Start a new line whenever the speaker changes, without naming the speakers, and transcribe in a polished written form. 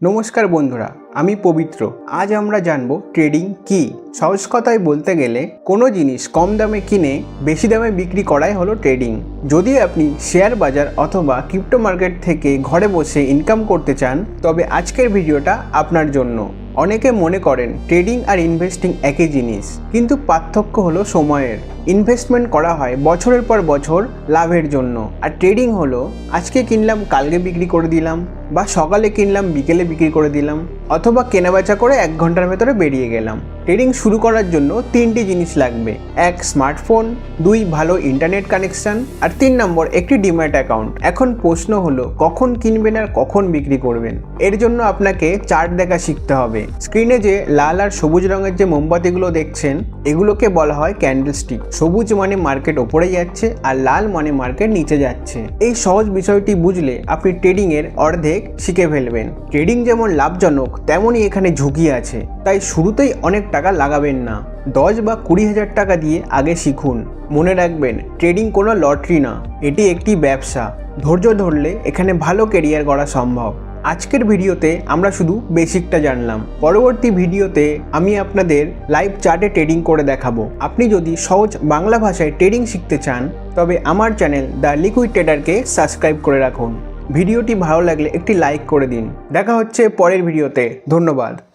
নমস্কার বন্ধুরা, আমি পবিত্র। আজ আমরা জানব ট্রেডিং কি। সহজ কথায় বলতে গেলে কোনো জিনিস কম দামে কিনে বেশি দামে বিক্রি করাই হলো ট্রেডিং। যদি আপনি শেয়ার বাজার অথবা ক্রিপ্টো মার্কেট থেকে ঘরে বসে ইনকাম করতে চান, তবে আজকের ভিডিওটা আপনার জন্য। অনেকে মনে করেন ট্রেডিং আর ইনভেস্টিং একই জিনিস, কিন্তু পার্থক্য হলো সময়ের। ইনভেস্টমেন্ট করা হয় বছরের পর বছর লাভের জন্য, আর ট্রেডিং হলো আজকে কিনলাম কালকে বিক্রি করে দিলাম, বা সকালে কিনলাম বিকেলে বিক্রি করে দিলাম, অথবা কেনাবেচা করে 1 ঘন্টার ভেতরে বেরিয়ে গেলাম। ট্রেডিং শুরু করার জন্য 3টি জিনিস লাগবে: 1 স্মার্টফোন, 2 ভালো ইন্টারনেট কানেকশন, আর 3 নম্বর একটি ডিম্যাট অ্যাকাউন্ট। এখন প্রশ্ন হলো কখন কিনবেন আর কখন বিক্রি করবেন। এর জন্য আপনাকে চার্ট দেখা শিখতে হবে। স্ক্রিনে যে লাল আর সবুজ রঙের যে মোমবাতিগুলো দেখছেন, এগুলোকে বলা হয় ক্যান্ডেলস্টিক। সবুজ মানে মার্কেট ওপরে যাচ্ছে, আর লাল মানে মার্কেট নিচে যাচ্ছে। এই সহজ বিষয়টি বুঝলে আপনি ট্রেডিং এর অর্ধেক শিখে ফেলবেন। ট্রেডিং যেমন লাভজনক, তেমনই এখানে ঝুঁকি আছে, তাই শুরুতেই অনেক টাকা লাগাবেন না। 10 বা 20 হাজার টাকা দিয়ে আগে শিখুন। মনে রাখবেন, ট্রেডিং কোনো লটারি না, এটি একটি ব্যবসা। ধৈর্য ধরলে এখানে ভালো ক্যারিয়ার গড়া সম্ভব। আজকের ভিডিওতে আমরা শুধু বেসিকটা জানলাম। পরবর্তী ভিডিওতে আমি আপনাদের লাইভ চার্টে ট্রেডিং করে দেখাবো। আপনি যদি সহজ বাংলা ভাষায় ট্রেডিং শিখতে চান, তবে আমার চ্যানেল দ্য লিকুইড ট্রেডারকে সাবস্ক্রাইব করে রাখুন। ভিডিওটি ভালো লাগলে একটি লাইক করে দিন। দেখা হচ্ছে পরের ভিডিওতে। ধন্যবাদ।